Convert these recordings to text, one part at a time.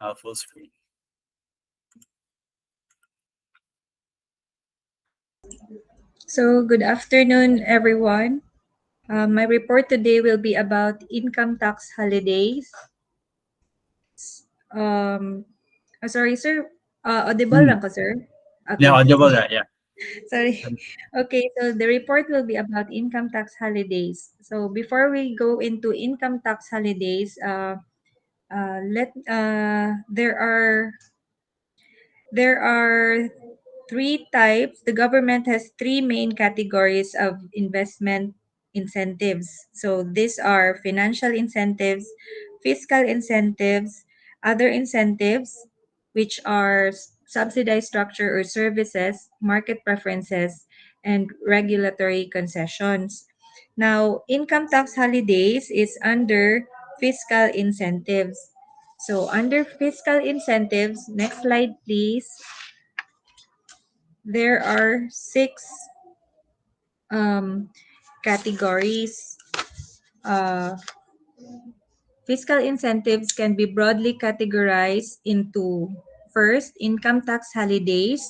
Full screen. So, good afternoon, everyone. My report today will be about income tax holidays. Um, sorry, sir. Audible Hmm. lang ko, sir? Yeah, Okay, audible sige. that. Yeah. Sorry. Okay, so the report will be about income tax holidays. So, before we go into income tax holidays, there are three types. The government has three main categories of investment incentives. So these are financial incentives, fiscal incentives, other incentives, which are subsidized structure or services, market preferences, and regulatory concessions. Now, income tax holidays is under fiscal incentives. So under fiscal incentives, next slide please. There are six categories. Uh, Fiscal incentives can be broadly categorized into first, income tax holidays.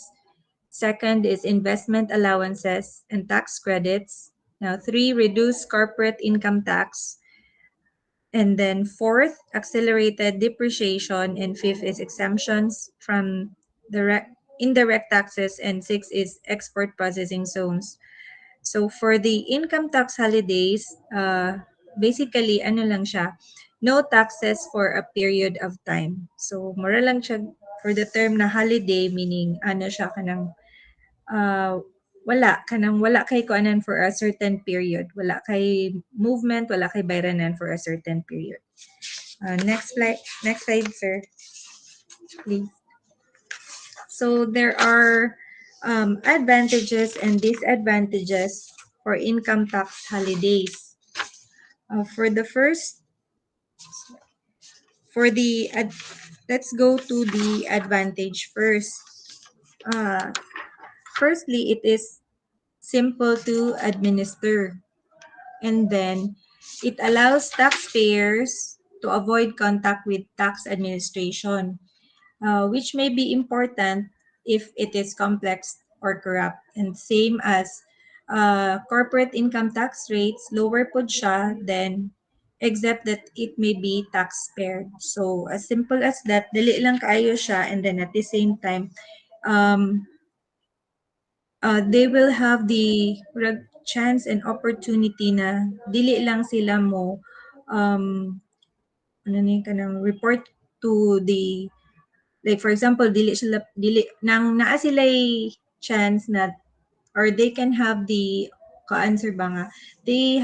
Second is investment allowances and tax credits. Now, three, reduced corporate income tax. And then fourth, accelerated depreciation. And fifth is exemptions from indirect taxes. And six is export processing zones. So for the income tax holidays, basically ano lang siya, no taxes for a period of time. So mura lang siya for the term na holiday, meaning ano siya kanang wala kay kuanan for a certain period. Wala kay movement, wala kay bayranan for a certain period. Next slide, sir, please. So there are advantages and disadvantages for income tax holidays. For the first, for the ad, let's go to the advantage first. Uh, Firstly, it is simple to administer, and then it allows taxpayers to avoid contact with tax administration, which may be important if it is complex or corrupt. And same as corporate income tax rates, lower po siya than except that it may be tax spared. So, as simple as that, dali lang kaayo siya, and then at the same time, um, they will have the chance and opportunity na dili lang sila mo um, ano ni kanang report to the, like for example, dili nang naa sila'y chance na, or they can have the ka-answer ba nga, they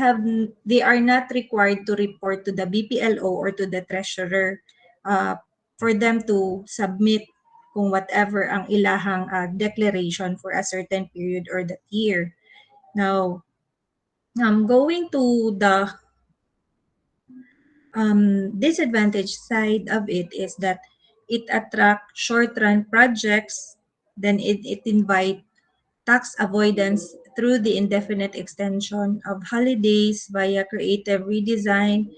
are not required to report to the BPLO or to the treasurer for them to submit kung whatever ang ilahang declaration for a certain period or that year. Now, going to the disadvantage side of it is that it attract short-run projects, then it invite tax avoidance through the indefinite extension of holidays via creative redesign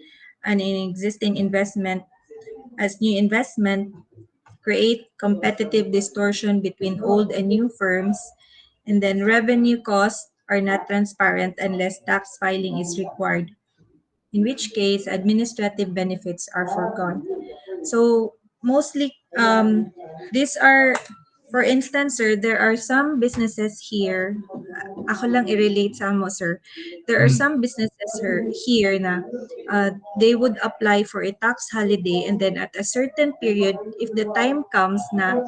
and in existing investment as new investment, create competitive distortion between old and new firms, and then revenue costs are not transparent unless tax filing is required, in which case administrative benefits are foregone. So mostly, these are, for instance, sir, there are some businesses here. Ako lang i-relate sa mo, sir. There are Hmm. some businesses here na they would apply for a tax holiday, and then at a certain period, if the time comes na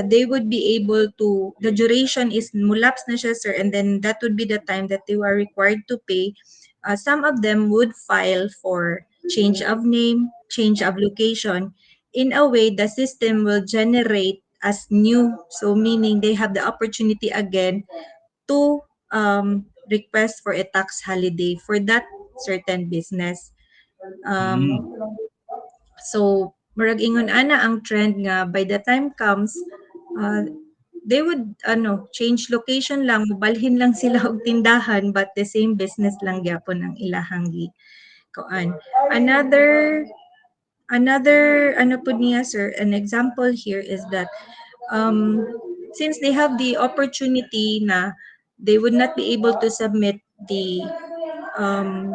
they would be able to, the duration is mulaps na siya, sir, and then that would be the time that they were required to pay. Some of them would file for change of name, change of location. In a way, the system will generate as new. So meaning they have the opportunity again to request for a tax holiday for that certain business. Hmm. Um, so, murag ingon ana ang trend nga by the time comes, uh, they would change location lang, mobalhin lang sila og tindahan, but the same business lang gyapon ang ilahang gi kuan. Another another ano po niya sir, an example here is that um, since they have the opportunity na they would not be able to submit the um,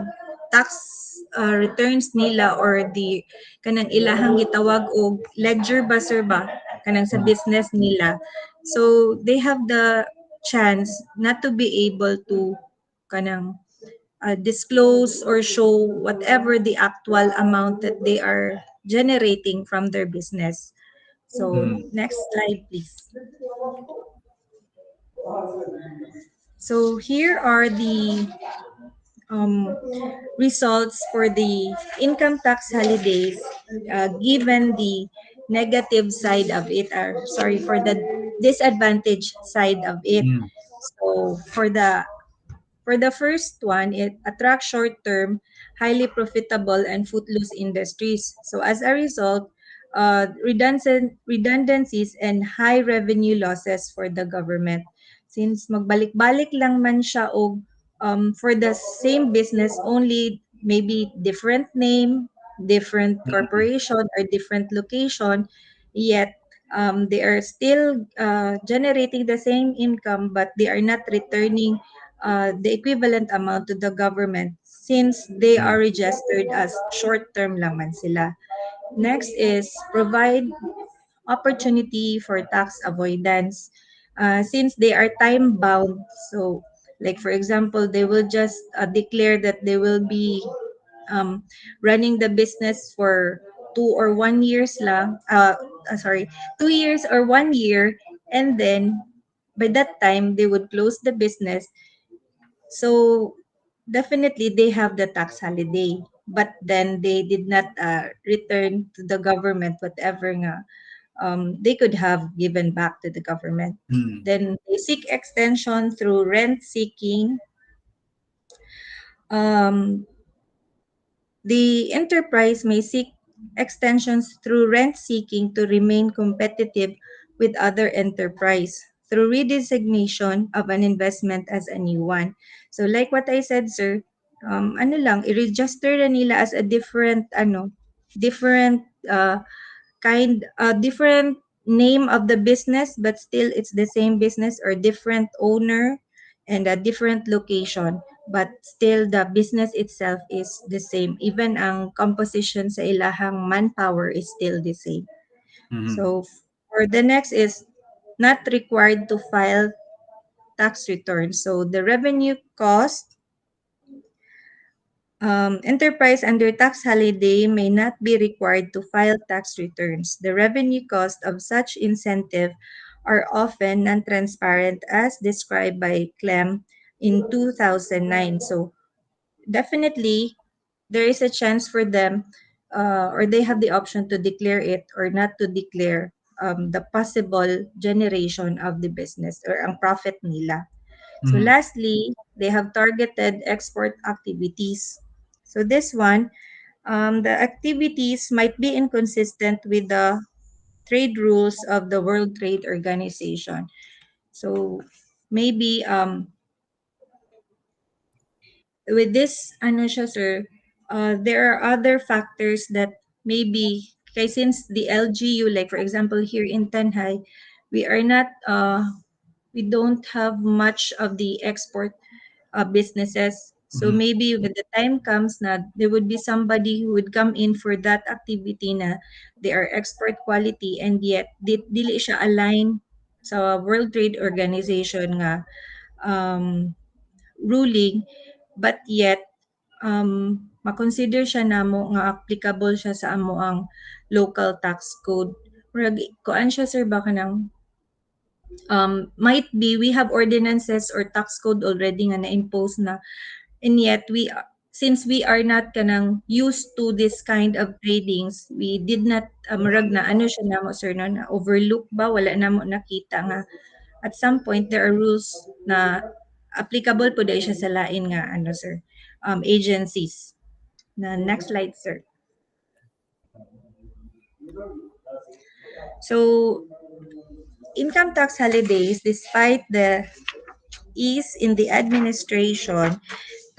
tax returns nila or the kanang ilahang gitawag og ledger ba sir ba kanang sa Mm. business nila, so they have the chance not to be able to kanang disclose or show whatever the actual amount that they are generating from their business. So Mm. next slide please. So here are the um, results for the income tax holidays given the negative side of it, or sorry, for the disadvantage side of it. Mm. So for the first one, it attracts short-term, highly profitable and footloose industries. So as a result, redundancies and high revenue losses for the government. Since magbalik-balik lang man siya og for the same business, only maybe different name, different Mm. corporation or different location, yet they are still generating the same income, but they are not returning the equivalent amount to the government since they are Mm. registered as short-term lamang sila. Next is provide opportunity for tax avoidance. Since they are time bound, so like for example, they will just declare that they will be um, running the business for 2 or 1 years lang, sorry, 2 years or 1 year, and then by that time they would close the business, so definitely they have the tax holiday, but then they did not return to the government whatever nga they could have given back to the government. Mm. Then they seek extension through rent seeking. Um, the enterprise may seek extensions through rent seeking to remain competitive with other enterprise through redesignation of an investment as a new one. So like what I said, sir, ano lang, i-register na nila as a different, different different name of the business, but still it's the same business, or different owner and a different location, but still the business itself is the same, even ang composition sa ilahang manpower is still the same. Mm. So for the next is not required to file tax returns. So the revenue cost, enterprise under tax holiday may not be required to file tax returns. The revenue cost of such incentive are often non-transparent as described by Clem in 2009. So definitely there is a chance for them, or they have the option to declare it or not to declare the possible generation of the business or ang profit nila. So Mm. lastly, they have targeted export activities. So this one, the activities might be inconsistent with the trade rules of the World Trade Organization. So maybe with this, ano siya, sir, there are other factors that maybe, kay since the LGU, like for example here in Tanhay, we are not, we don't have much of the export businesses. So Mm. maybe when the time comes na there would be somebody who would come in for that activity na they are export quality, and yet dili siya align sa World Trade Organization nga ruling, but yet makonsider siya namo nga applicable siya sa amo ang local tax code. Murag kuan siya sir ba kanang might be we have ordinances or tax code already nga na-impose na, and yet since we are not kanang used to this kind of tradings, we did not murag na ano siya namo sir no, na overlook ba, wala namo nakita nga at some point there are rules na applicable po dahil siya sa lain nga ano sir, agencies. Na next slide sir. So income tax holidays, despite the ease in the administration,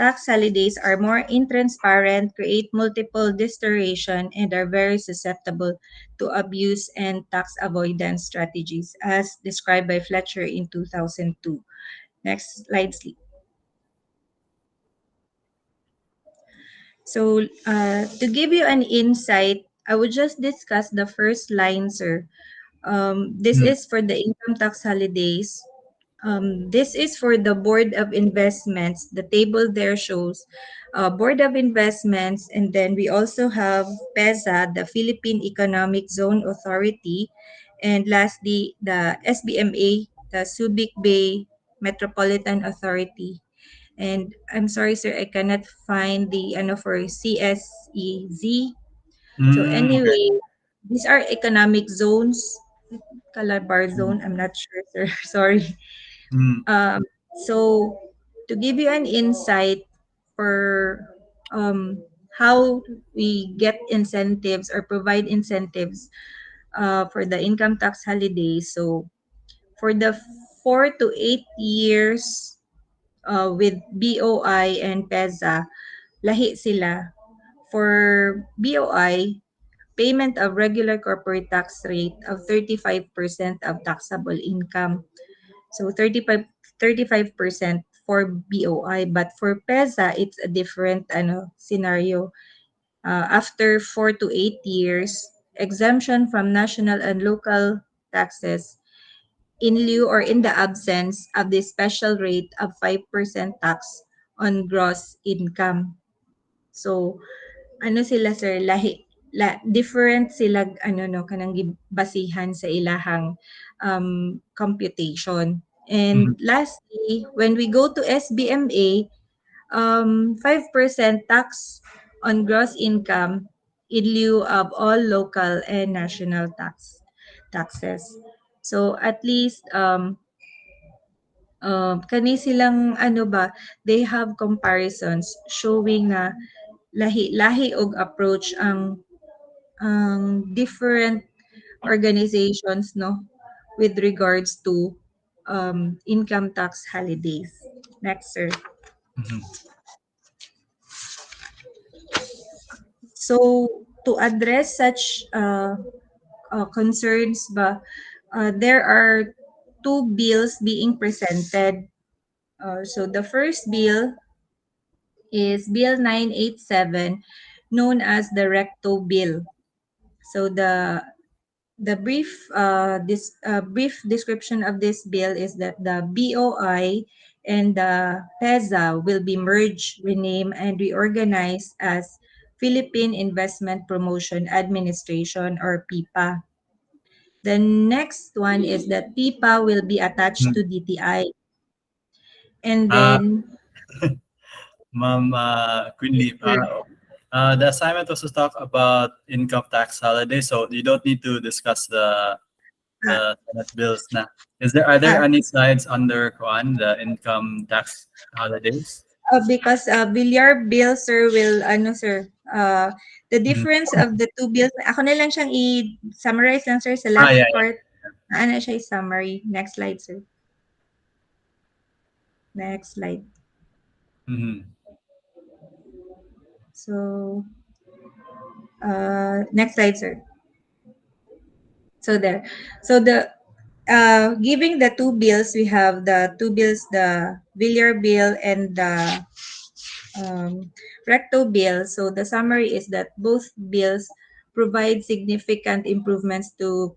tax holidays are more intransparent, create multiple distortion, and are very susceptible to abuse and tax avoidance strategies, as described by Fletcher in 2002. Next slide, please. So, to give you an insight, I would just discuss the first line, sir. This Mm, is for the income tax holidays. This is for the Board of Investments. The table there shows Board of Investments, and then we also have PEZA, the Philippine Economic Zone Authority, and lastly, the SBMA, the Subic Bay Metropolitan Authority. And I'm sorry, sir, I cannot find the ano for CSEZ. So okay. anyway, these are economic zones. Calabar Mm, zone, I'm not sure, sir. Sorry. mm, Um, so to give you an insight for how we get incentives or provide incentives for the income tax holiday. So for the 4 to 8 years with BOI and PEZA, lahi sila. For BOI, payment of regular corporate tax rate of 35% of taxable income. So 35% for BOI, but for PEZA it's a different scenario. After 4 to 8 years, exemption from national and local taxes in lieu or in the absence of the special rate of 5% tax on gross income. So ano sila, sir, different sila kanang basihan sa ilahang computation. mhm, And lastly, when we go to SBMA, 5% tax on gross income in lieu of all local and national taxes. So at least kani silang ano ba, they have comparisons showing na lahi-lahi og approach ang different organizations, no, with regards to income tax holidays. Next, sir. mhm, So to address such concerns ba, there are two bills being presented. So the first bill is Bill 987, known as the Recto Bill. So the brief description of this bill is that the BOI and the PEZA will be merged, renamed, and reorganized as Philippine Investment Promotion Administration, or PIPA. The next one is that PIPA will be attached mm. to DTI. And Uh, then, Ma'am Quinley, sir, the assignment was to talk about income tax holiday, so you don't need to discuss ah, the Senate bills na. Are there ah, any slides under Kwan, the income tax holidays? because Villar bill, sir, will, sir, the Mhm. difference of the two bills, ako na lang siyang i-summarize lang, sir, sa Ah, last yeah, part. Ano siya i-summary. Next slide, sir. Next slide. yeah. Mhm. So, next slide, sir. So there. So giving the two bills, we have the two bills, the Villar bill and the recto bill. So the summary is that both bills provide significant improvements to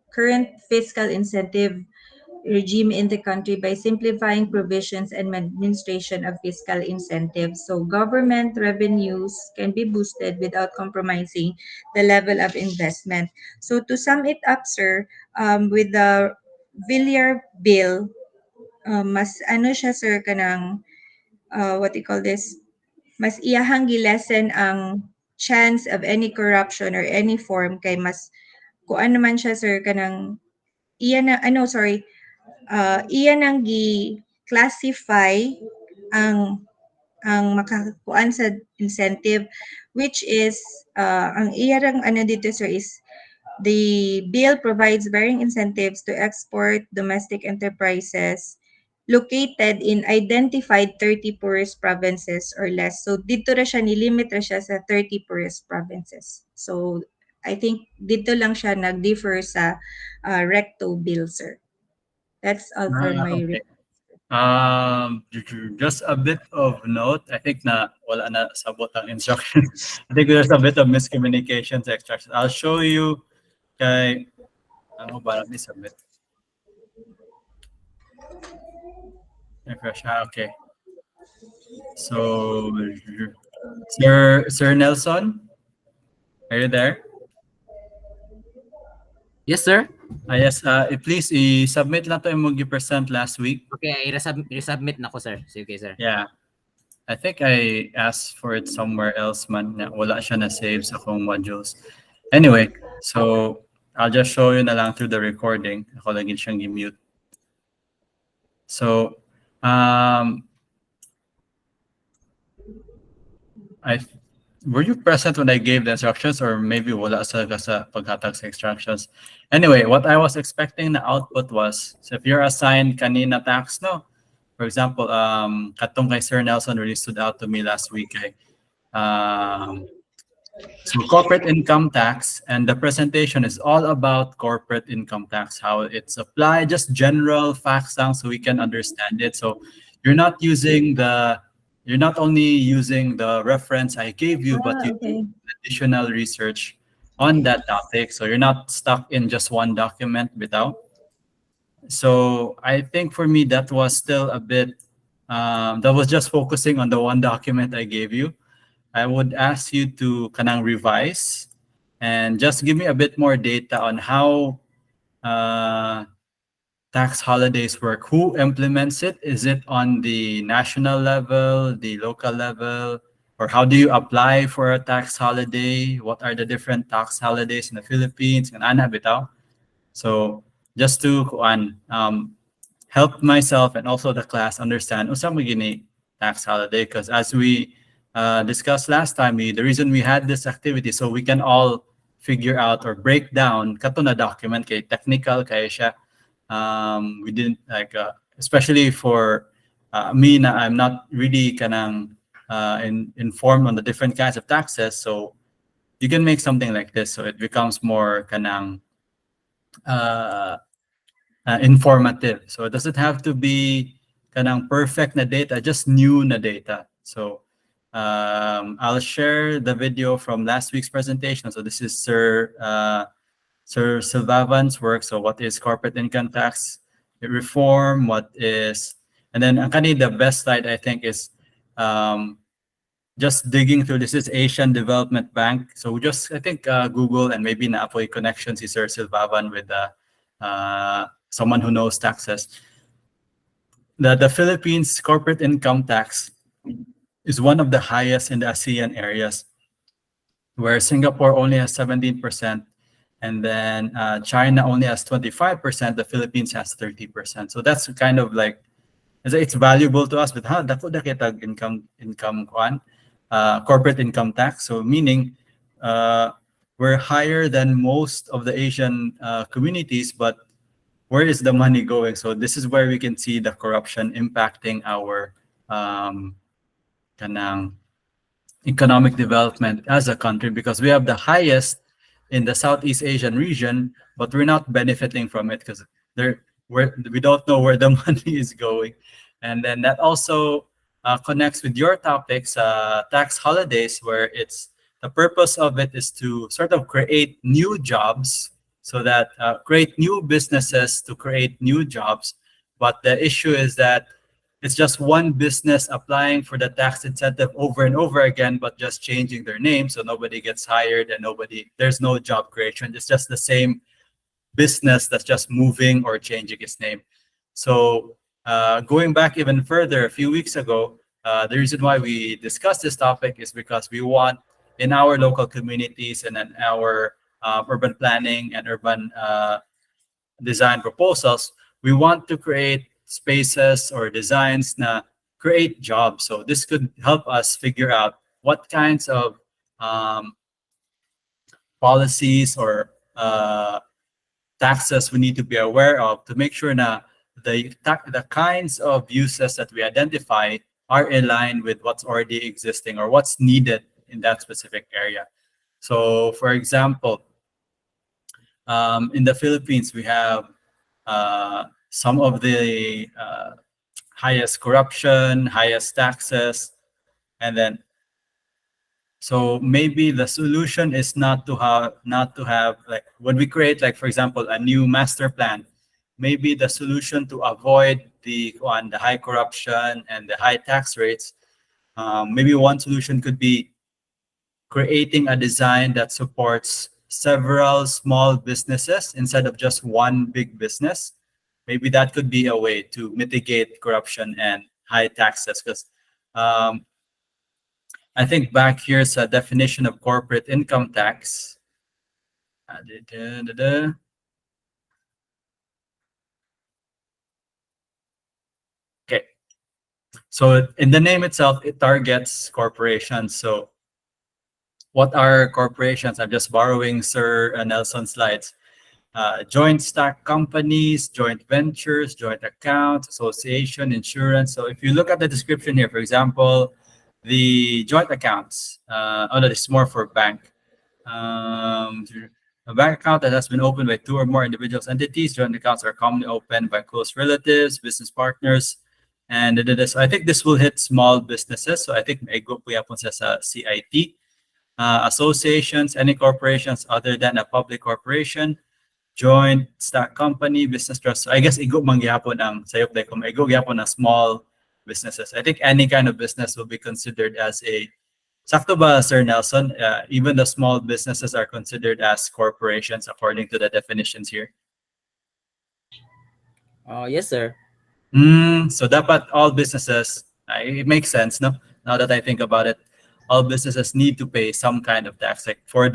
current fiscal incentive regime in the country by simplifying provisions and administration of fiscal incentives. So government revenues can be boosted without compromising the level of investment. So to sum it up, sir, with the Villar bill, mas ano siya, sir, kanang what you call this, mas iyahang gilesen ang chance of any corruption or any form kay mas kung ano man siya, sir, kanang iyan na sorry, iyan ang gi-classify ang makakuan sa incentive, which is ang iyang ano dito, sir, is the bill provides varying incentives to export domestic enterprises located in identified 30 poorest provinces or less. So dito ra siya nilimit ra siya sa 30 poorest provinces. So I think dito lang siya nag-differ sa recto bill, sir. That's all for my Okay. Just a bit of note. I think na wala na sabot ang instructions. I think there's a bit of miscommunication sa extraction. I'll show you kay ano ba let me submit. Refresh. Okay. So Sir Nelson, are you there? Yes, sir. Yes, please i-submit lang to yung gi-present last week. Okay, i-resubmit na ko, sir. Sige, sir. Yeah. I think I asked for it somewhere else man na wala siya na save sa akong modules. Anyway, so I'll just show you na lang through the recording. Ako lagi siyang i-mute. So, were you present when I gave the instructions or maybe wala sa paghatag sa instructions? Anyway, what I was expecting the output was, so if you're assigned kanina tax, no? For example, katong kay Sir Nelson really stood out to me last week. So corporate income tax, and the presentation is all about corporate income tax, how it's applied, just general facts lang so we can understand it. So you're not only using the reference I gave you, but you do additional research on that topic. So you're not stuck in just one document without. So I think for me, that was still a bit, that was just focusing on the one document I gave you. I would ask you to kanang revise and just give me a bit more data on how tax holidays work. Who implements it? Is it on the national level, the local level, or how do you apply for a tax holiday? What are the different tax holidays in the Philippines? And ana bitaw. So just to help myself and also the class understand unsa mo gini tax holiday, because as we discussed last time, the reason we had this activity so we can all figure out or break down kato na document kay technical kay siya. We didn't like especially for me na I'm not really kanang informed on the different kinds of taxes, so you can make something like this so it becomes more kanang informative. So it doesn't have to be kanang perfect na data, just new na data. So I'll share the video from last week's presentation. So this is Sir Silvavan's work. So what is corporate income tax reform? What is, and then the best slide I think is just digging through. This is Asian Development Bank. So just I think Google and maybe na-apoy connections is Sir Silvavan with someone who knows taxes. The Philippines corporate income tax is one of the highest in the ASEAN areas, where Singapore only has 17%, and then China only has 25%, the Philippines has 30%. So that's kind of like, it's valuable to us, but how dako da kitag income corporate income tax. So meaning we're higher than most of the Asian communities, but where is the money going? So this is where we can see the corruption impacting our kanang economic development as a country, because we have the highest in the Southeast Asian region, but we're not benefiting from it because we don't know where the money is going. And then that also connects with your topics, tax holidays, where the purpose of it is to sort of create new jobs, so that create new businesses to create new jobs. But the issue is that it's just one business applying for the tax incentive over and over again, but just changing their name, so nobody gets hired and there's no job creation. It's just the same business that's just moving or changing its name. So going back even further, a few weeks ago, the reason why we discussed this topic is because we want in our local communities and in our urban planning and urban design proposals, we want to create spaces or designs that create jobs. So this could help us figure out what kinds of policies or taxes we need to be aware of to make sure that the kinds of uses that we identify are in line with what's already existing or what's needed in that specific area. So, for example, in the Philippines, we have some of the highest corruption, highest taxes, and then so maybe the solution is not to have like when we create like for example a new master plan, maybe the solution to avoid the high corruption and the high tax rates, maybe one solution could be creating a design that supports several small businesses instead of just one big business. Maybe that could be a way to mitigate corruption and high taxes because um, I think back here's a definition of corporate income tax. Okay, so in the name itself, it targets corporations. So what are corporations? I'm just borrowing Sir Nelson's slides. Joint stock companies, joint ventures, joint accounts, association, insurance. So if you look at the description here, for example, the joint accounts, oh, no, this is more for bank. A bank account that has been opened by two or more individuals entities. Joint accounts are commonly opened by close relatives, business partners, and so I think this will hit small businesses. So I think may group po sa CIT. Associations, any corporations other than a public corporation, joint stock company, business trust. So I guess igo man gyapon ang sayop day kung igo gyapon ang small businesses. I think any kind of business will be considered as a sakto ba, Sir Nelson? Even the small businesses are considered as corporations according to the definitions here. Yes, sir. So dapat all businesses, it makes sense, no? Now that I think about it, all businesses need to pay some kind of tax, like for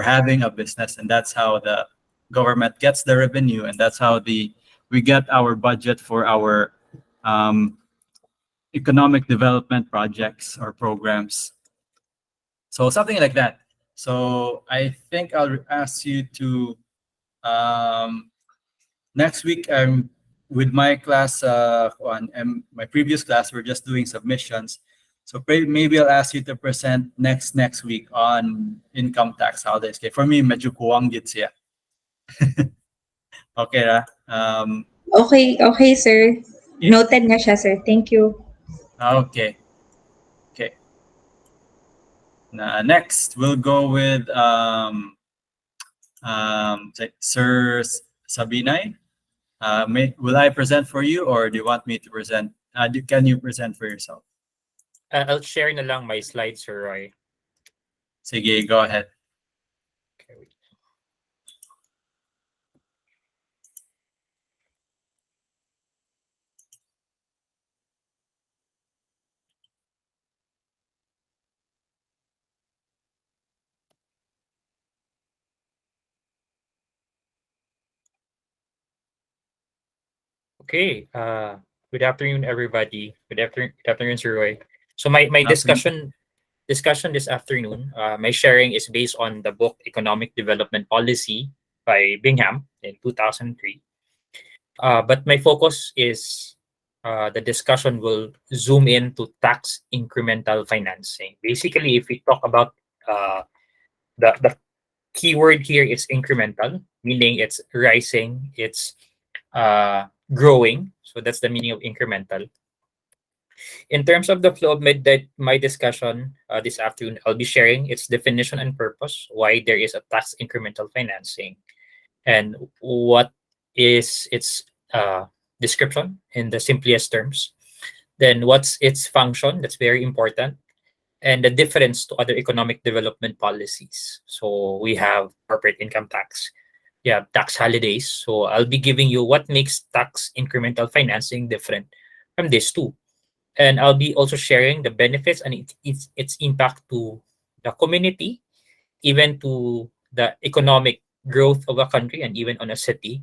having a business, and that's how the government gets the revenue, and that's how we get our budget for our um, economic development projects or programs. So something like that. So I think I'll ask you to next week. With my class on my previous class, we're just doing submissions. So maybe I'll ask you to present next week on income tax holidays. Okay, for me, medyo kuwang gid siya. Okay, ra? Okay, sir. Yeah. Noted nga siya, sir. Thank you. Okay. Next, we'll go with Sir Sabinay. Will I present for you, or do you want me to present? Can you present for yourself? I'll share na lang my slides, Sir Roy. Sige, go ahead. Okay, wait. Okay. Good afternoon, everybody. Good afternoon, Sir Roy. So my Afternoon. discussion this afternoon, my sharing is based on the book Economic Development Policy by Bingham in 2003. But my focus is the discussion will zoom into tax incremental financing. Basically, if we talk about the keyword here is incremental, meaning it's rising, it's growing. So that's the meaning of incremental. In terms of the flow of my discussion this afternoon, I'll be sharing its definition and purpose, why there is a tax incremental financing, and what is its description in the simplest terms. Then what's its function? That's very important. And the difference to other economic development policies. So we have corporate income tax. Yeah, tax holidays. So I'll be giving you what makes tax incremental financing different from these two. And I'll be also sharing the benefits and its impact to the community, even to the economic growth of a country and even on a city,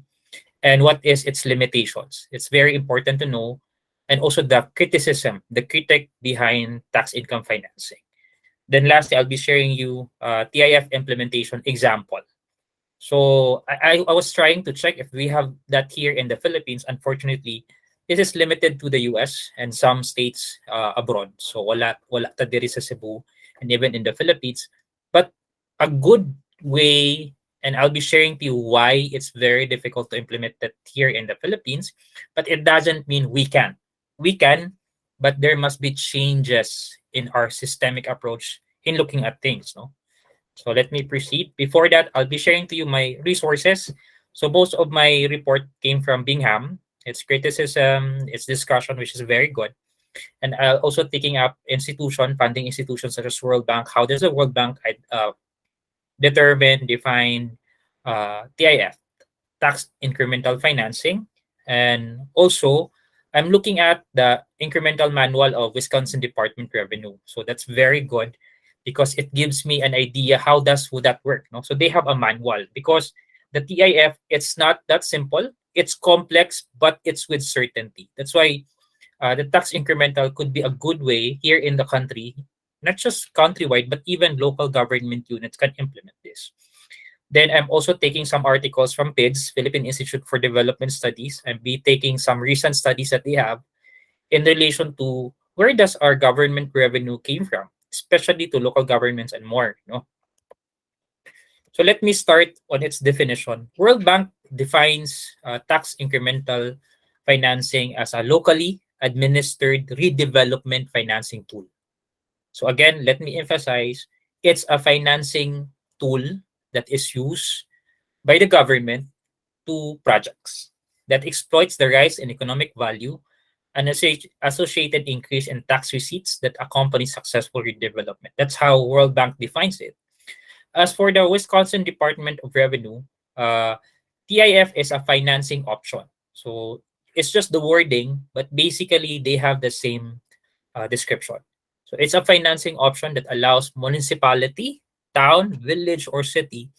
and what is its limitations. It's very important to know, and also the criticism, the critique behind tax income financing. Then lastly, I'll be sharing you TIF implementation example. So I was trying to check if we have that here in the Philippines. Unfortunately, this is limited to the US and some states abroad. So wala ta diri sa Cebu and even in the Philippines. But a good way, and I'll be sharing to you why it's very difficult to implement that here in the Philippines, but it doesn't mean we can. We can, but there must be changes in our systemic approach in looking at things, no? So let me proceed. Before that, I'll be sharing to you my resources. So most of my report came from Bingham. It's criticism, it's discussion, which is very good. And I'll also taking up funding institutions such as World Bank. How does the World Bank define TIF, tax incremental financing? And also, I'm looking at the incremental manual of Wisconsin Department Revenue. So that's very good because it gives me an idea would that work. No? So they have a manual because the TIF, it's not that simple. It's complex, but it's with certainty. That's why the tax incremental could be a good way here in the country, not just countrywide, but even local government units can implement this. Then I'm also taking some articles from PIDS, Philippine Institute for Development Studies, and be taking some recent studies that they have in relation to where does our government revenue came from, especially to local governments and more. So let me start on its definition. World Bank defines tax incremental financing as a locally administered redevelopment financing tool. So again, let me emphasize, it's a financing tool that is used by the government to projects that exploits the rise in economic value and associated increase in tax receipts that accompany successful redevelopment. That's how World Bank defines it. As for the Wisconsin Department of Revenue, TIF is a financing option. So it's just the wording, but basically they have the same description. So it's a financing option that allows municipality, town, village, or city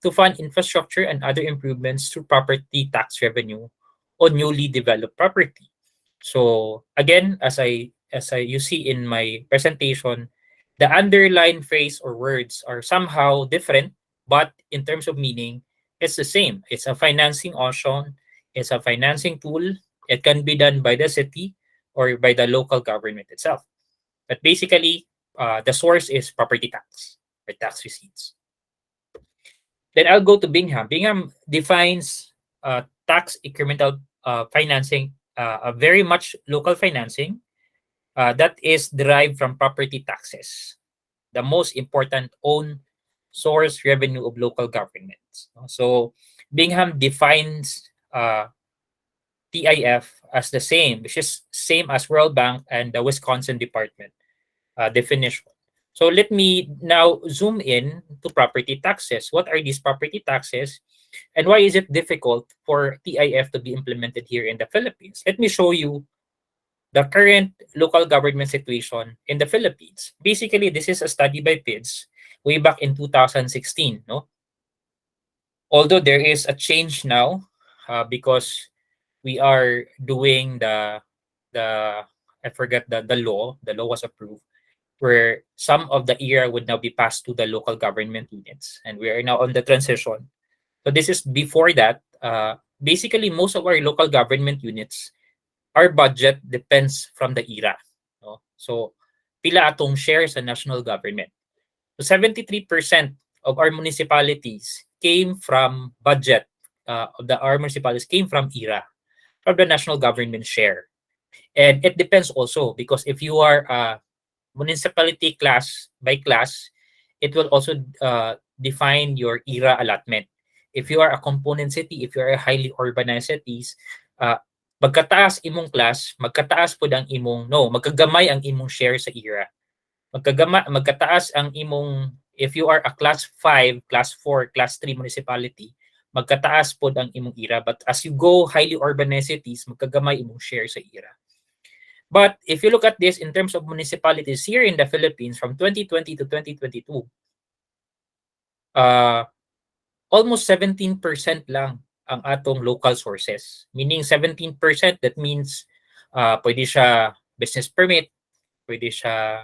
to fund infrastructure and other improvements through property tax revenue on newly developed property. So again, as I you see in my presentation, the underlying phrase or words are somehow different, but in terms of meaning, it's the same. It's a financing option, it's a financing tool. It can be done by the city or by the local government itself. But basically, the source is property tax or tax receipts. Then I'll go to Bingham. Bingham defines tax incremental financing, a very much local financing that is derived from property taxes, the most important own source revenue of local governments. So Bingham defines TIF as the same, which is same as World Bank and the Wisconsin Department definition. So let me now zoom in to property taxes. What are these property taxes? And why is it difficult for TIF to be implemented here in the Philippines? Let me show you the current local government situation in the Philippines. Basically, this is a study by PIDS way back in 2016. No? Although there is a change now because we are doing the I forget the law. The law was approved where some of the era would now be passed to the local government units, and we are now on the transition. So this is before that. Basically, most of our local government units, our budget depends from the era. No? So pila atong share sa national government. So 73% of our municipalities came from budget. Our municipalities came from era, from the national government share. And it depends also because if you are municipality class by class, it will also define your era allotment. If you are a component city, if you are a highly urbanized cities, magkataas imong class, magkataas pod ang imong magkagamay ang imong share sa era. Magkataas ang imong if you are a class 5, class 4, class 3 municipality, magkataas pod ang imong era. But as you go highly urbanized cities, magkagamay imong share sa era. But if you look at this in terms of municipalities here in the Philippines from 2020 to 2022, almost 17% lang ang atong local sources. Meaning 17%, that means pwede siya business permit, pwede siya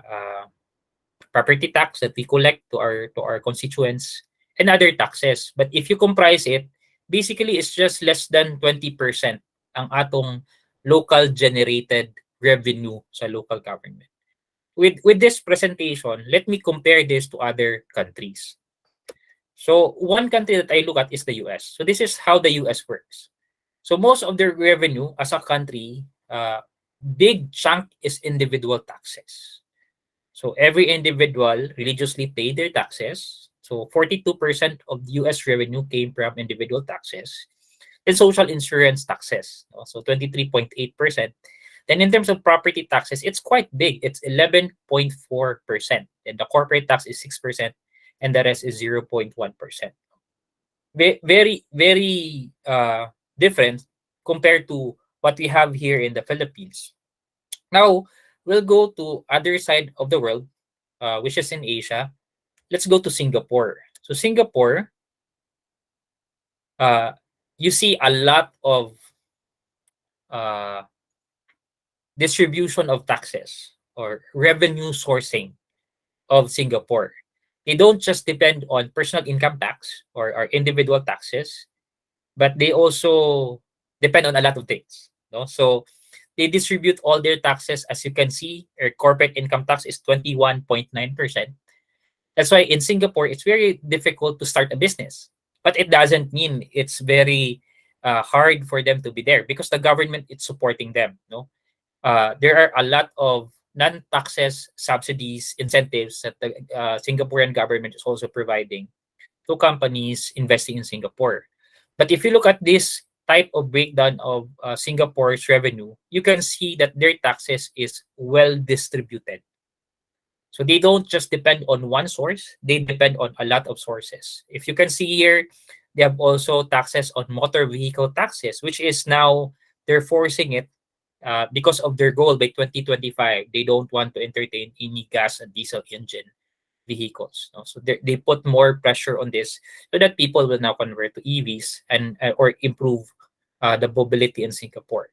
property tax that we collect to our constituents, and other taxes. But if you comprise it, basically it's just less than 20% ang atong local generated revenue sa local government. With this presentation, let me compare this to other countries. So one country that I look at is the US. So this is how the US works. So most of their revenue as a country, big chunk is individual taxes. So every individual religiously paid their taxes. So 42% of the US revenue came from individual taxes and social insurance taxes. So 23.8%. Then in terms of property taxes, it's quite big. It's 11.4%. And the corporate tax is 6%, and the rest is 0.1%. Very, very different compared to what we have here in the Philippines. Now, we'll go to other side of the world, which is in Asia. Let's go to Singapore. So Singapore, you see a lot of distribution of taxes or revenue sourcing of Singapore. They don't just depend on personal income tax or individual taxes, but they also depend on a lot of things. No? So they distribute all their taxes. As you can see, their corporate income tax is 21.9%. That's why in Singapore, it's very difficult to start a business. But it doesn't mean it's very hard for them to be there because the government is supporting them. No, there are a lot of non-taxes, subsidies, incentives that the Singaporean government is also providing to companies investing in Singapore. But if you look at this type of breakdown of Singapore's revenue, you can see that their taxes is well distributed. So they don't just depend on one source, they depend on a lot of sources. If you can see here, they have also taxes on motor vehicle taxes, which is now they're forcing it because of their goal by 2025. They don't want to entertain any gas and diesel engine vehicles. No? So they put more pressure on this so that people will now convert to EVs and or improve the mobility in Singapore.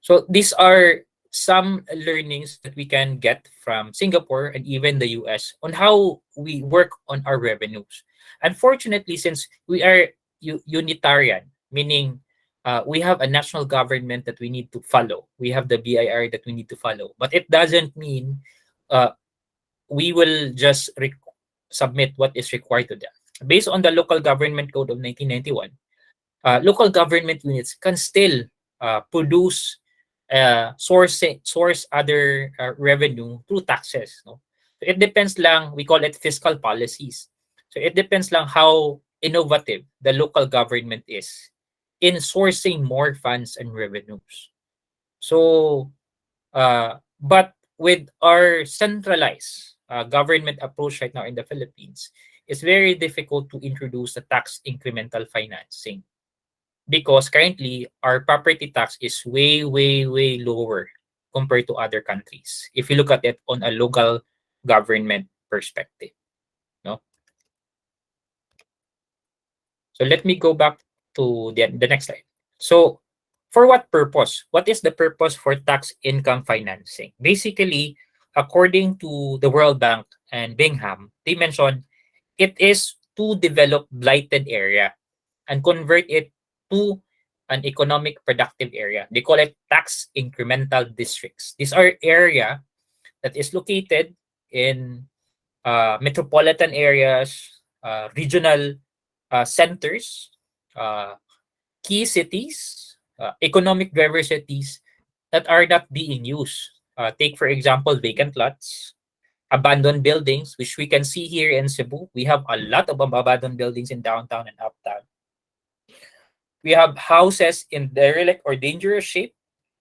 So these are some learnings that we can get from Singapore and even the US on how we work on our revenues. Unfortunately, since we are unitarian, meaning we have a national government that we need to follow. We have the BIR that we need to follow. But it doesn't mean we will just submit what is required to them. Based on the Local Government Code of 1991, local government units can still produce source other revenue through taxes. No? So it depends lang, we call it fiscal policies. So it depends lang how innovative the local government is in sourcing more funds and revenues. So, but with our centralized government approach right now in the Philippines, it's very difficult to introduce the tax incremental financing because currently our property tax is way, way, way lower compared to other countries. If you look at it on a local government perspective, no. So let me go back to the next slide. So for what purpose? What is the purpose for tax income financing? Basically, according to the World Bank and Bingham, they mentioned it is to develop blighted area and convert it to an economic productive area. They call it tax incremental districts. These are area that is located in metropolitan areas, regional centers, key cities, economic driver cities that are not being used. Take, for example, vacant lots, abandoned buildings, which we can see here in Cebu. We have a lot of abandoned buildings in downtown and uptown. We have houses in derelict or dangerous shape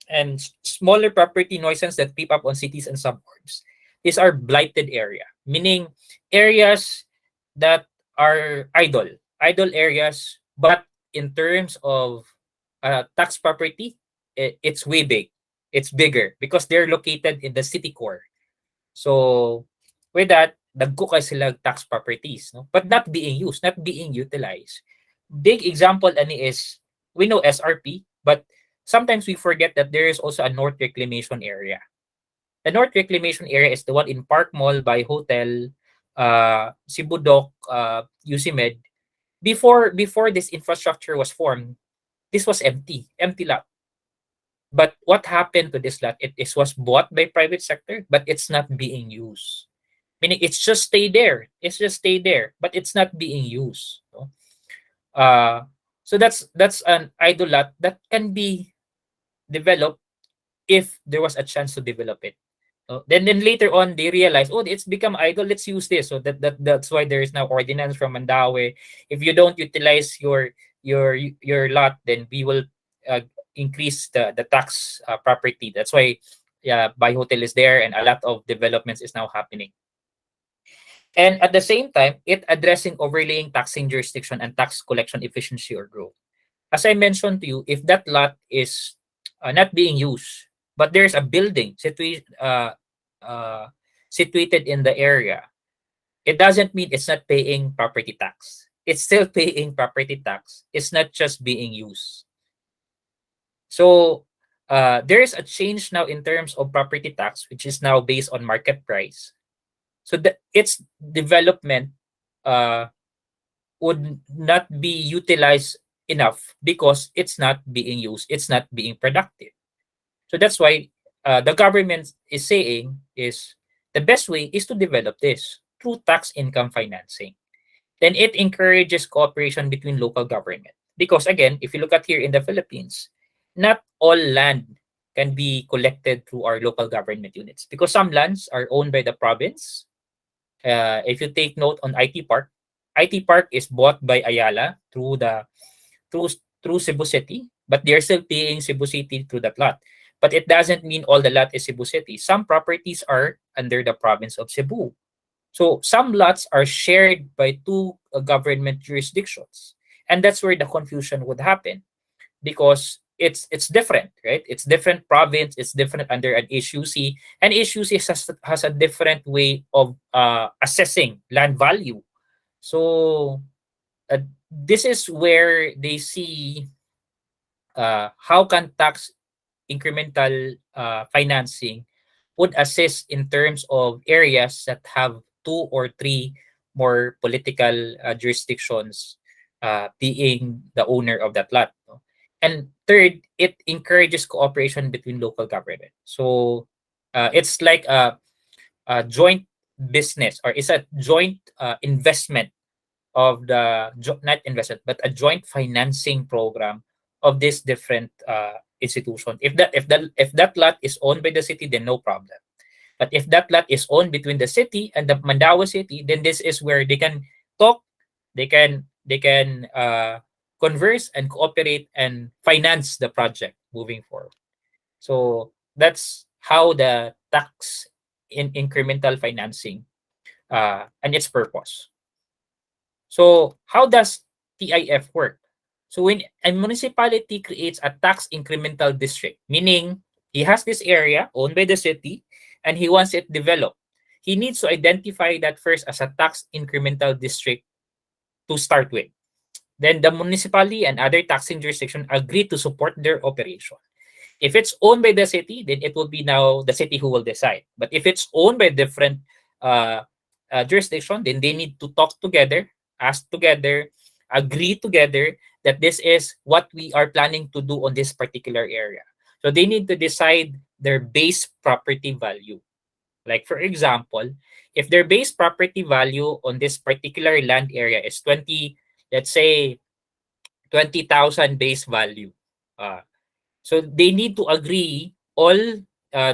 and smaller property nuisance that creep up on cities and suburbs. These are blighted area, meaning areas that are idle areas, but in terms of tax property, it's way big. It's bigger because they're located in the city core. So with that, dagko kay sila tax properties, no? But not being used, not being utilized. Big example ani is we know SRP, but sometimes we forget that there is also a North Reclamation Area. The North Reclamation Area is the one in Park Mall by Hotel, Sibudok, UCMed, before this infrastructure was formed, this was empty lot. But what happened to this lot? It was bought by private sector, but it's not being used. Meaning it's just stay there. It's just stay there, but it's not being used. No? Uh, so that's an idle lot that can be developed if there was a chance to develop it. Then later on they realize, oh, it's become idle. Let's use this. So that's why there is now ordinance from Mandaue. If you don't utilize your lot, then we will uh, increase the tax property. That's why Buy Hotel is there, and a lot of developments is now happening. And at the same time, it addressing overlaying taxing jurisdiction and tax collection efficiency or growth. As I mentioned to you, if that lot is not being used, but there's a building situated in the area, it doesn't mean it's not paying property tax. It's still paying property tax. It's not just being used. So there is a change now in terms of property tax, which is now based on market price. So its development would not be utilized enough because it's not being used. It's not being productive. So that's why the government is saying is the best way is to develop this through tax income financing. Then it encourages cooperation between local government. Because again, if you look at here in the Philippines, not all land can be collected through our local government units because some lands are owned by the province. If you take note on IT Park is bought by Ayala through through Cebu City, but they're still paying Cebu City through that lot. But it doesn't mean all the lot is Cebu City. Some properties are under the province of Cebu. So some lots are shared by two government jurisdictions. And that's where the confusion would happen because it's different, right? It's different province, it's different under an HUC, and HUC has a different way of assessing land value. So this is where they see how can tax incremental financing would assist in terms of areas that have two or three more political jurisdictions being the owner of that lot. No? And third, it encourages cooperation between local government. So it's like a joint business, or it's a joint investment of the not investment but a joint financing program of this different institution. If that lot is owned by the city, then no problem. But if that lot is owned between the city and the Mandaue city, then this is where they can talk, they can converse and cooperate and finance the project moving forward. So that's how the tax in incremental financing and its purpose. So how does TIF work? So when a municipality creates a tax incremental district, meaning he has this area owned by the city and he wants it developed, he needs to identify that first as a tax incremental district to start with. Then the municipality and other taxing jurisdiction agree to support their operation. If it's owned by the city, then it will be now the city who will decide. But if it's owned by different jurisdiction, then they need to talk together, ask together, agree together that this is what we are planning to do on this particular area. So they need to decide their base property value. Like for example, if their base property value on this particular land area is 20, let's say 20,000 base value. So they need to agree all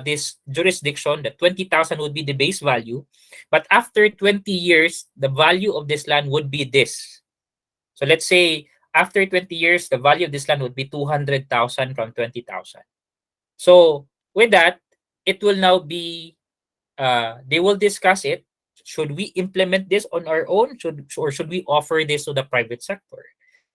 this jurisdiction that 20,000 would be the base value, but after 20 years, the value of this land would be this. So let's say after 20 years, the value of this land would be 200,000 from 20,000. So with that, it will now be, they will discuss it. Should we implement this on our own? Or should we offer this to the private sector?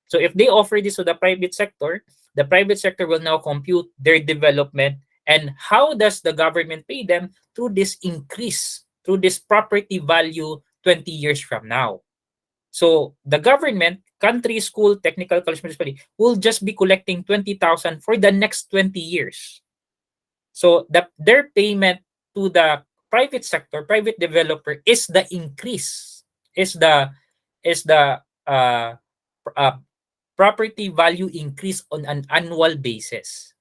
So if they offer this to the private sector will now compute their development and how does the government pay them through this increase, through this property value 20 years from now. So the government, country, school, technical college, municipality will just be collecting 20,000 for the next 20 years. So their payment to the private sector, private developer is the increase, is the property value increase on an annual basis.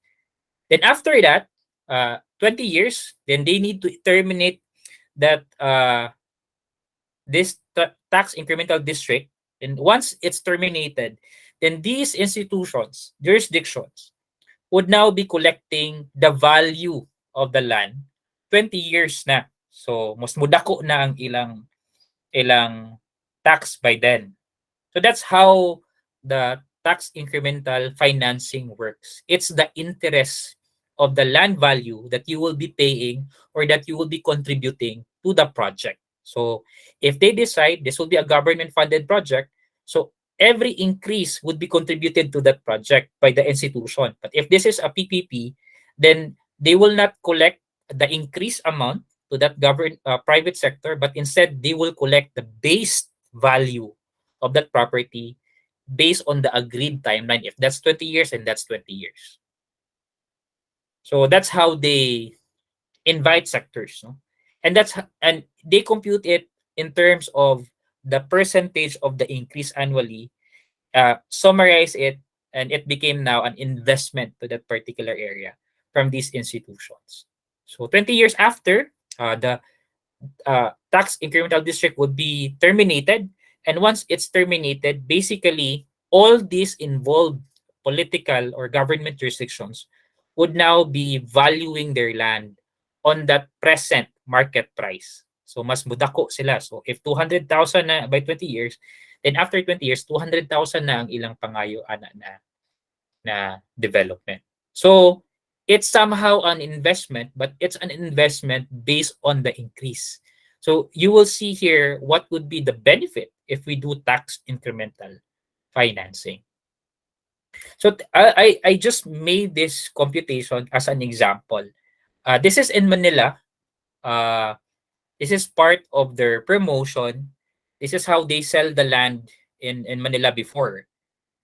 Then after that, 20 years, then they need to terminate that this tax incremental district. And once it's terminated, then these institutions, jurisdictions, would now be collecting the value of the land 20 years na. So, mas mudako na ang ilang tax by then. So that's how the tax incremental financing works. It's the interest of the land value that you will be paying or that you will be contributing to the project. So if they decide this will be a government funded project, so every increase would be contributed to that project by the institution. But if this is a PPP, then they will not collect the increased amount to that private sector, but instead they will collect the base value of that property based on the agreed timeline. If that's 20 years, and that's 20 years. So that's how they invite sectors, no? And they compute it in terms of the percentage of the increase annually, summarize it, and it became now an investment to that particular area from these institutions. So 20 years after, the tax incremental district would be terminated. And once it's terminated, basically all these involved political or government jurisdictions would now be valuing their land on that present market price. So mas mudako sila. So if 200,000 na by 20 years, then after 20 years, 200,000 na ang ilang pangayo na development. So it's somehow an investment, but it's an investment based on the increase. So you will see here what would be the benefit if we do tax incremental financing. So I just made this computation as an example. This is in Manila. This is part of their promotion. This is how they sell the land in Manila before.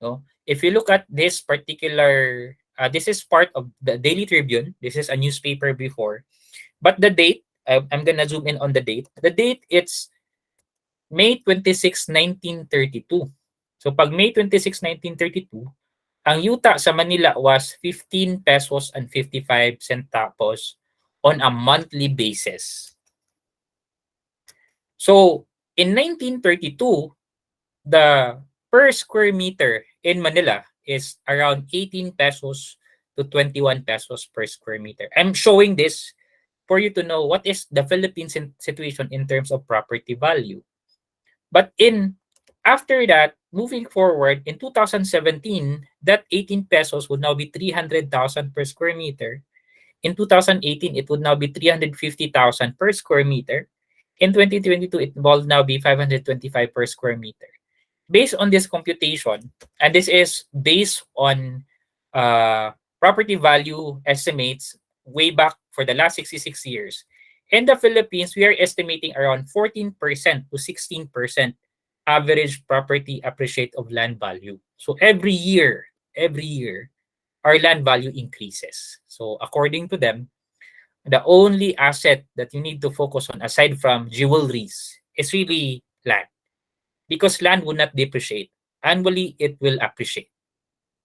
No? If you look at this particular, this is part of the Daily Tribune. This is a newspaper before. But the date, I'm gonna zoom in on the date. The date, it's May 26, 1932. So pag May 26, 1932, ang yuta sa Manila was 15 pesos and 55 centavos on a monthly basis. So in 1932, the per square meter in Manila is around 18 pesos to 21 pesos per square meter. I'm showing this for you to know what is the Philippines situation in terms of property value. But after that, moving forward, in 2017, that 18 pesos would now be 300,000 per square meter. In 2018, it would now be 350,000 per square meter. In 2022, it will now be 525 per square meter. Based on this computation, and this is based on property value estimates way back for the last 66 years, in the Philippines, we are estimating around 14% to 16% average property appreciate of land value. So every year, our land value increases. So according to them, the only asset that you need to focus on aside from jewelries is really land. Because land will not depreciate. Annually, it will appreciate.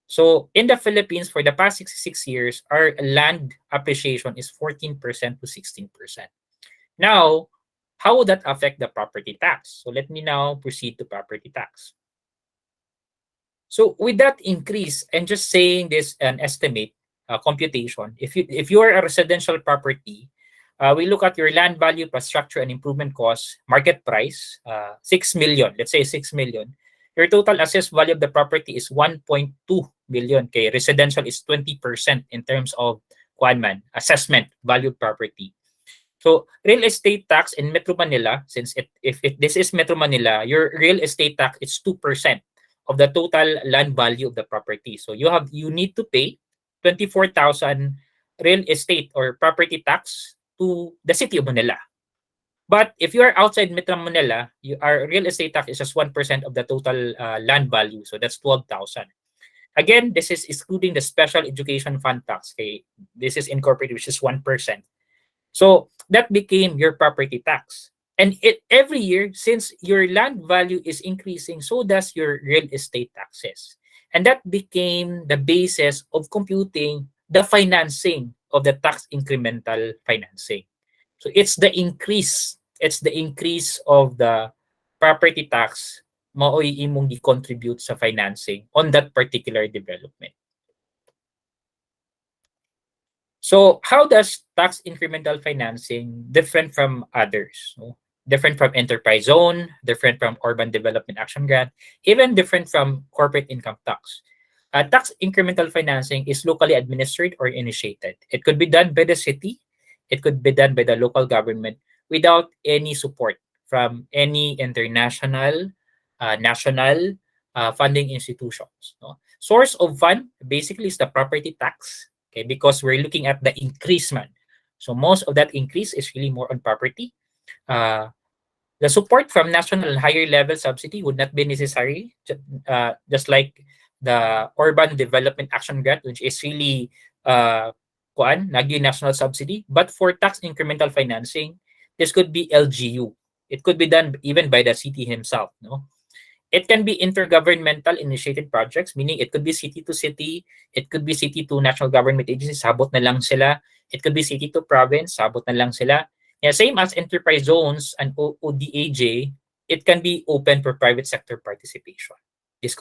So in the Philippines, for the past 66 years, our land appreciation is 14% to 16%. Now, how would that affect the property tax? So let me now proceed to property tax. So with that increase, and just saying this an estimate computation, if you are a residential property, we look at your land value plus structure and improvement cost, market price, 6 million, let's say 6 million. Your total assessed value of the property is 1.2 million. Okay, residential is 20% in terms of Quadman, assessment value property. So real estate tax in Metro Manila, since if this is Metro Manila, your real estate tax is 2% of the total land value of the property. So you need to pay 24,000 real estate or property tax to the city of Manila. But if you are outside Metro Manila, our real estate tax is just 1% of the total land value. So that's 12,000. Again, this is excluding the special education fund tax. Okay, this is incorporated, which is 1%. So that became your property tax. And it every year, since your land value is increasing, so does your real estate taxes. And that became the basis of computing the financing of the tax incremental financing. So it's the increase of the property tax mao'y imong gi-contribute sa financing on that particular development. So how does tax incremental financing different from others? No? Different from enterprise zone, different from urban development action grant, even different from corporate income tax. Tax incremental financing is locally administered or initiated. It could be done by the city, it could be done by the local government without any support from any international, national funding institutions. No? Source of fund basically is the property tax. Okay, because we're looking at the increase man. So most of that increase is really more on property. Uh, the support from national and higher level subsidy would not be necessary, just like the urban development action grant, which is really national subsidy. But for tax incremental financing, this could be LGU. It could be done even by the city himself. No, it can be intergovernmental initiated projects, meaning it could be city to city, it could be city to national government agencies, sabot na lang sila. It could be city to province, sabot na lang sila. Yeah, same as enterprise zones and ODAJ, it can be open for private sector participation. It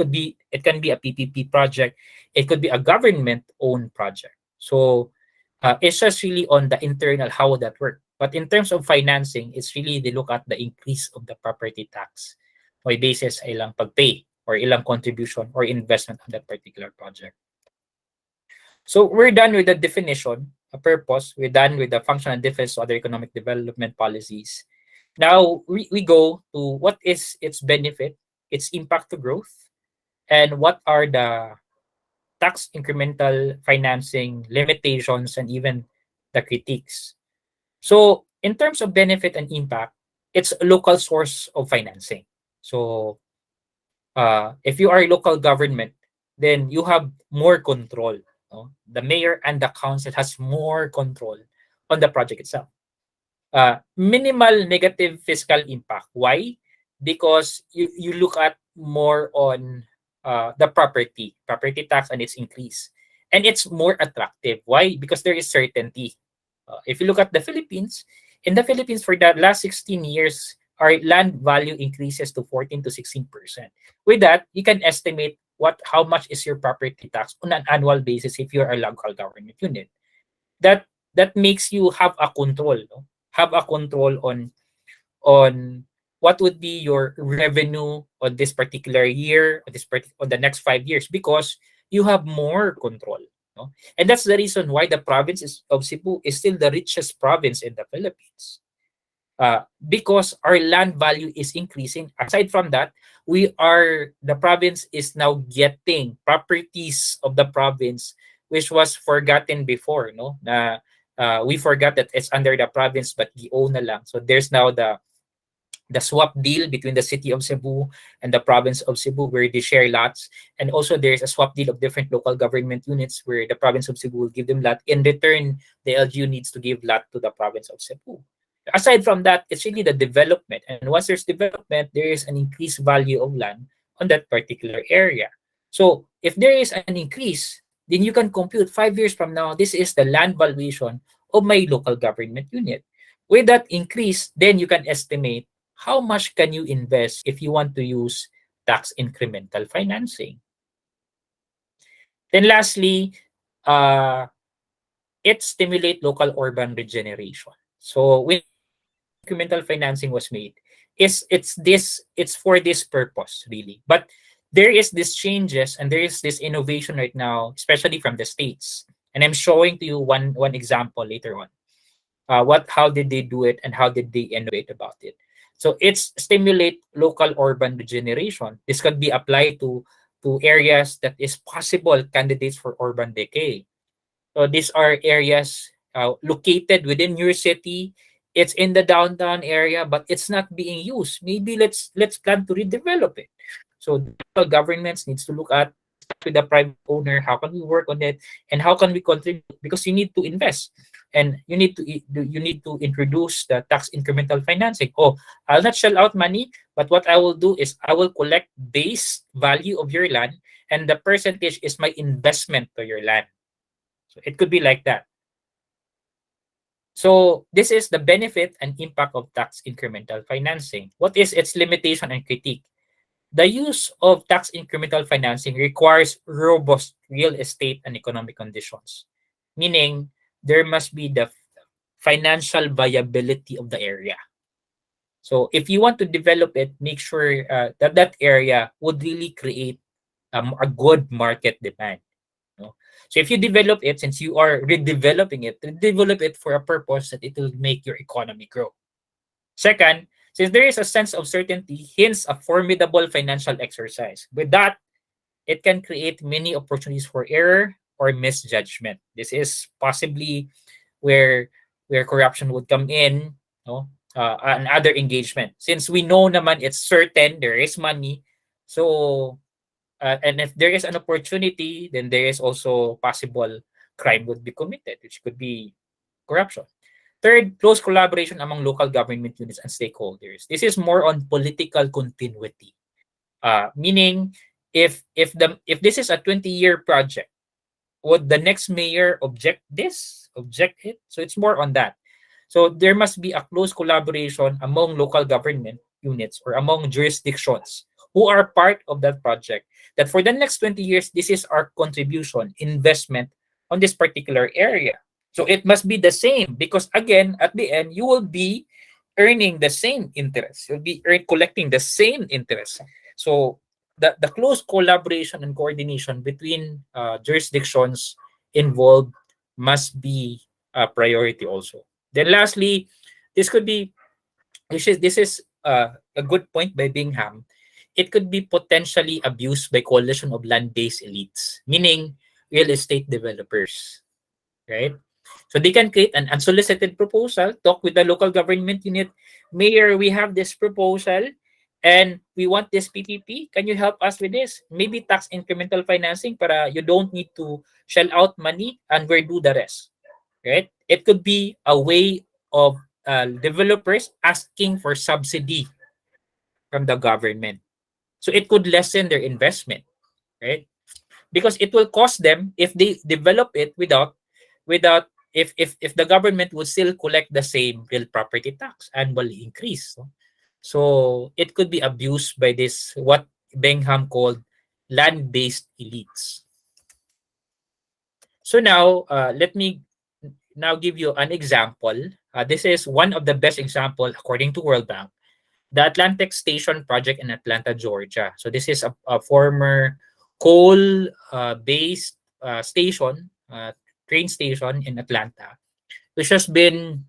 can be a PPP project, it could be a government-owned project. So it's just really on the internal how would that work. But in terms of financing, it's really they look at the increase of the property tax. May basis ay ilang pag-pay or ilang contribution or investment on that particular project. So we're done with the definition, a purpose. We're done with the function and difference to other economic development policies. Now we go to what is its benefit, its impact to growth, and what are the tax incremental financing limitations and even the critiques. So in terms of benefit and impact, it's a local source of financing. So if you are a local government, then you have more control. No? The mayor and the council has more control on the project itself. Minimal negative fiscal impact. Why? Because you look at more on the property tax and its increase. And it's more attractive. Why? Because there is certainty. If you look at the Philippines, in the Philippines for the last 16 years, our land value increases to 14 to 16%. With that, you can estimate how much is your property tax on an annual basis if you're a local government unit. That makes you have a control, no? Have a control on what would be your revenue on this particular year, on the next 5 years, because you have more control. No? And that's the reason why the province of Cebu is still the richest province in the Philippines. Because our land value is increasing. Aside from that, the province is now getting properties of the province which was forgotten before. No, we forgot that it's under the province, but we own na lang. So there's now the swap deal between the city of Cebu and the province of Cebu, where they share lots. And also there's a swap deal of different local government units where the province of Cebu will give them lot. In return, the LGU needs to give lot to the province of Cebu. Aside from that, it's really the development. And once there's development, there is an increased value of land on that particular area. So if there is an increase, then you can compute 5 years from now, this is the land valuation of my local government unit. With that increase, then you can estimate how much can you invest if you want to use tax incremental financing. Then lastly, it stimulates local urban regeneration. So when incremental financing was made, it's for this purpose really. But there is this changes and there is this innovation right now, especially from the states. And I'm showing to you one example later on. How did they do it and how did they innovate about it? So it's stimulate local urban regeneration. This could be applied to areas that is possible candidates for urban decay. So these are areas located within your city. It's in the downtown area, but it's not being used. Maybe let's plan to redevelop it. So the local governments needs to look at with the private owner? How can we work on it? And how can we contribute? Because you need to invest, and you need to introduce the tax incremental financing. Oh, I'll not shell out money, but what I will do is I will collect base value of your land, and the percentage is my investment to your land. So it could be like that. So this is the benefit and impact of tax incremental financing. What is its limitation and critique? The use of tax incremental financing requires robust real estate and economic conditions, meaning there must be the financial viability of the area. So if you want to develop it, make sure that that area would really create a good market demand. No? So if you develop it, since you are redeveloping it, develop it for a purpose that it will make your economy grow. Second, since there is a sense of certainty, hence a formidable financial exercise. With that, it can create many opportunities for error or misjudgment. This is possibly where corruption would come in, no? And other engagement. Since we know naman it's certain there is money, so and if there is an opportunity, then there is also possible crime would be committed, which could be corruption. Third, close collaboration among local government units and stakeholders. This is more on political continuity, meaning if this is a 20-year project, would the next mayor object it? So it's more on that. So there must be a close collaboration among local government units or among jurisdictions who are part of that project. That for the next 20 years, this is our contribution, investment on this particular area. So it must be the same because again, at the end, you will be earning the same interest. You'll be collecting the same interest. So the close collaboration and coordination between jurisdictions involved must be a priority also. Then lastly, this could be this is a good point by Bingham. It could be potentially abused by coalition of land-based elites, meaning real estate developers, right? So they can create an unsolicited proposal, talk with the local government unit. Mayor, we have this proposal and we want this PPP. Can you help us with this? Maybe tax incremental financing para you don't need to shell out money and we do the rest, right? It could be a way of developers asking for subsidy from the government. So it could lessen their investment, right? Because it will cost them if they develop it without if the government would still collect the same real property tax annually increase. So it could be abused by this what Bingham called land-based elites. So now let me now give you an example. This is one of the best example according to World Bank, the Atlantic Station project in Atlanta, Georgia. So this is a former coal-based station, train station in Atlanta, which has been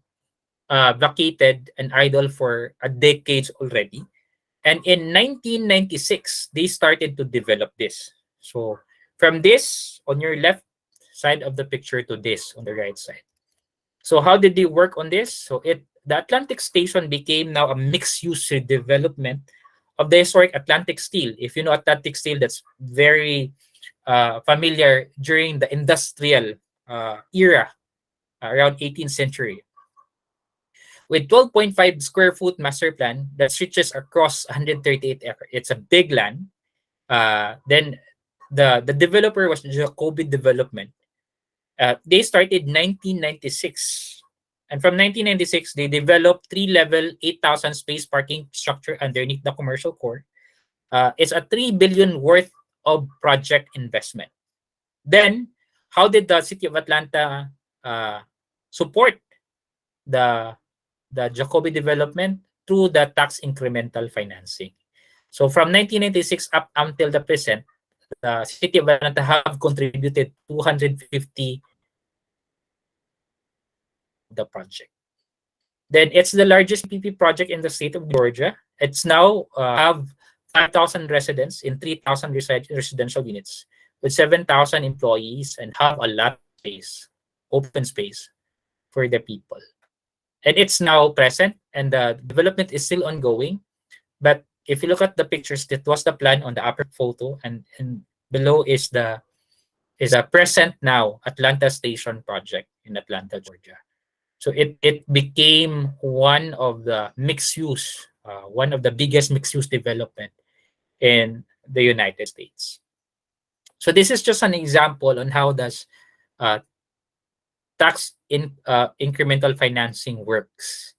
vacated and idle for a decades already. And in 1996, they started to develop this. So from this on your left side of the picture to this on the right side. So how did they work on this? So the Atlantic Station became now a mixed-use development of the historic Atlantic Steel. If you know Atlantic Steel, that's very familiar during the industrial era around 18th century. With 12.5 square foot master plan that stretches across 138 acres, it's a big land. Then the developer was Jacoby Development. They started 1996. And from 1996, they developed 3-level, 8,000 space parking structure underneath the commercial core. It's a $3 billion worth of project investment. Then, how did the City of Atlanta support the Jacoby development? Through the tax incremental financing. So from 1996 up until the present, the City of Atlanta have contributed 250 the project. Then it's the largest PPP project in the state of Georgia. It's now have 5,000 residents in 3,000 residential units with 7,000 employees and have a lot of space, open space for the people. And it's now present and the development is still ongoing. But if you look at the pictures, that was the plan on the upper photo and below is a present now Atlanta Station project in Atlanta, Georgia. So it became one of the mixed use, one of the biggest mixed use development in the United States. So this is just an example on how does uh, incremental financing works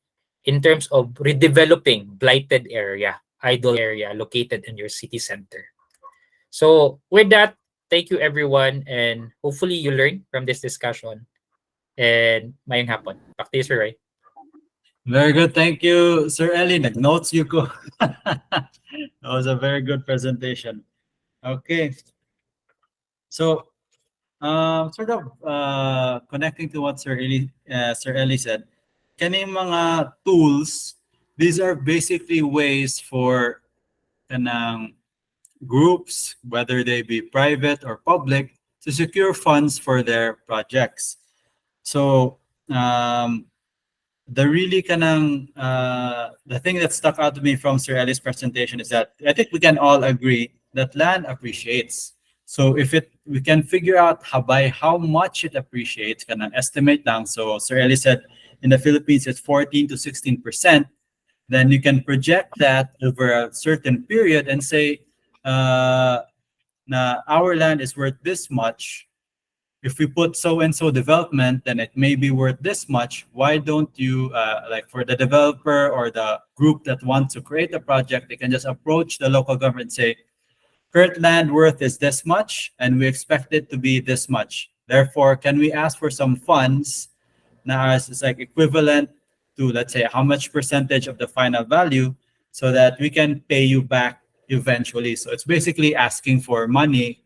in terms of redeveloping blighted area, idle area located in your city center. So with that, thank you everyone, and hopefully you learn from this discussion. And mayang hapon. Back to you, Sir Roy. Very good. Thank you, Sir Ellie. Nag-notes you ko. That was a very good presentation. Okay. So, sort of connecting to what Sir Ellie said, kaning mga tools, these are basically ways for kanang groups, whether they be private or public, to secure funds for their projects. So, the really kanang the thing that stuck out to me from Sir Ellie's presentation is that I think we can all agree that land appreciates. So if we can figure out by how much it appreciates, kanang estimate lang. So Sir Ellie said in the Philippines it's 14 to 16%. Then you can project that over a certain period and say, na our land is worth this much. If we put so and so development, then it may be worth this much. Why don't you, like for the developer or the group that wants to create a project, they can just approach the local government and say, current land worth is this much, and we expect it to be this much. Therefore, can we ask for some funds now as like equivalent to, let's say, how much percentage of the final value so that we can pay you back eventually. So it's basically asking for money.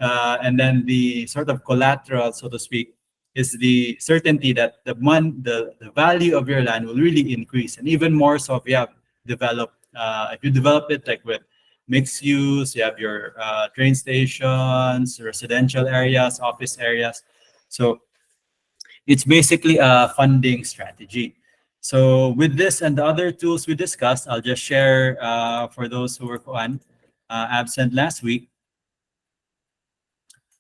And then the sort of collateral, so to speak, is the certainty that the value of your land will really increase. And even more so if you have if you develop it like with mixed use, you have your train stations, residential areas, office areas. So it's basically a funding strategy. So with this and the other tools we discussed, I'll just share for those who were absent last week.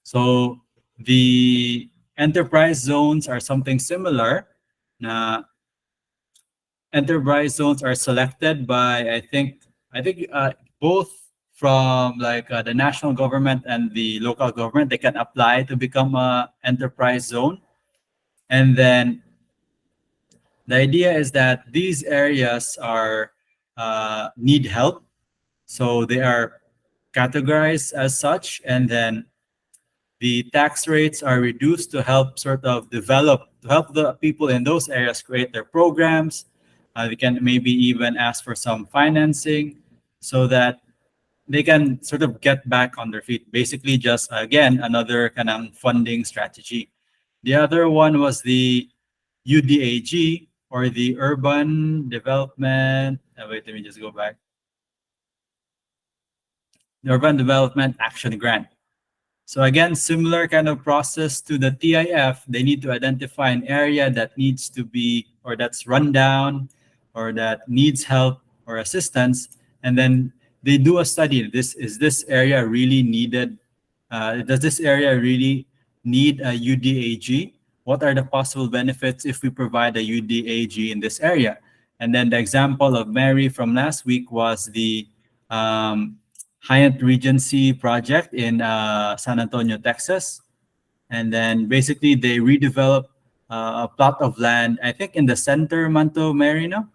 So the enterprise zones are something similar. Enterprise zones are selected by, I think both from like the national government and the local government. They can apply to become a enterprise zone. And then the idea is that these areas are need help. So they are categorized as such, and then the tax rates are reduced to help to help the people in those areas create their programs. They can maybe even ask for some financing so that they can sort of get back on their feet. Basically, just again, another kind of funding strategy. The other one was the UDAG, or the Urban Development. Wait, let me just go back. The Urban Development Action Grant. So again, similar kind of process to the TIF. They need to identify an area that needs to be, or that's run down, or that needs help or assistance, and then they do a study. Is this area really needed? Does this area really need a UDAG? What are the possible benefits if we provide a UDAG in this area? And then the example of Mary from last week was the Hyatt Regency project in San Antonio, Texas. And then basically they redevelop a plot of land, I think in the center, Manto Marino.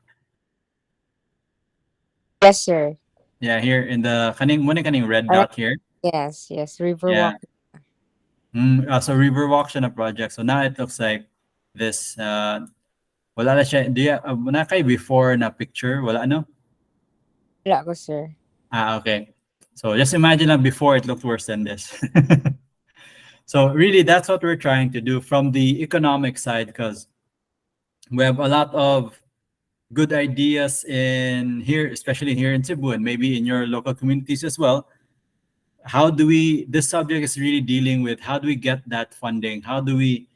Yes, sir. Yeah, here in the kaning red Alright. dot here. Yes, yes. Yeah. Riverwalk. So Riverwalk siya na project. So now it looks like this. Wala na siya. Do you, wala kayo before na picture? Wala ano? Wala ko, sir. Okay. So just imagine that before it looked worse than this. So really, that's what we're trying to do from the economic side, because we have a lot of good ideas in here, especially here in Cebu and maybe in your local communities as well. This subject is really dealing with how do we get that funding? How do we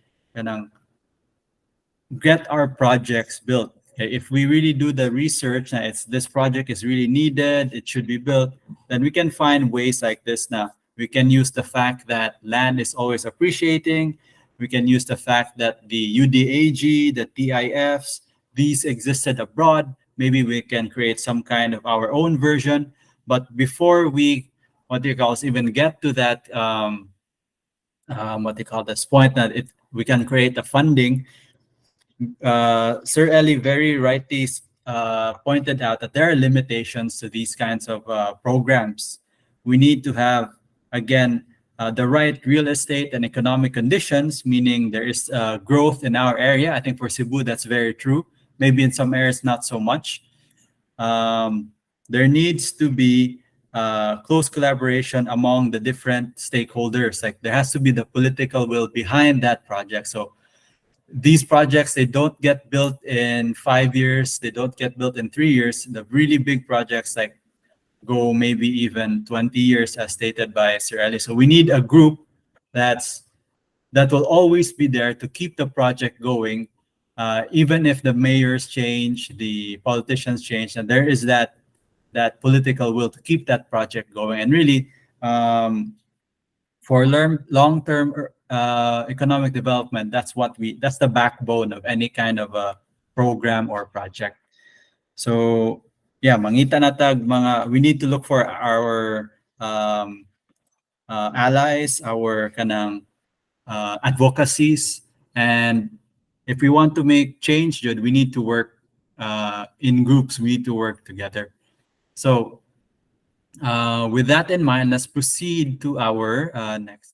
get our projects built? Okay, if we really do the research that this project is really needed, it should be built, then we can find ways like this now We can use the fact that land is always appreciating. We can use the fact that the UDAG, the TIFs, these existed abroad. Maybe we can create some kind of our own version. But before we, what do you call it, even get to that, what they call this point that we can create the funding, Sir Eli very rightly pointed out that there are limitations to these kinds of programs. We need to have, again, the right real estate and economic conditions, meaning there is growth in our area. I think for Cebu, that's very true. Maybe in some areas, not so much. There needs to be close collaboration among the different stakeholders. Like there has to be the political will behind that project. So these projects, they don't get built in 5 years, they don't get built in 3 years. The really big projects like go maybe even 20 years as stated by Sir Eli. So we need a group that will always be there to keep the project going, even if the mayors change, the politicians change, and there is that political will to keep that project going. And really, for long-term economic development, that's the backbone of any kind of a program or project. So yeah, mangita natag mga, we need to look for our allies, our kanang advocacies, and if we want to make change, Jude, we need to work in groups. We need to work together. So with that in mind, let's proceed to our next.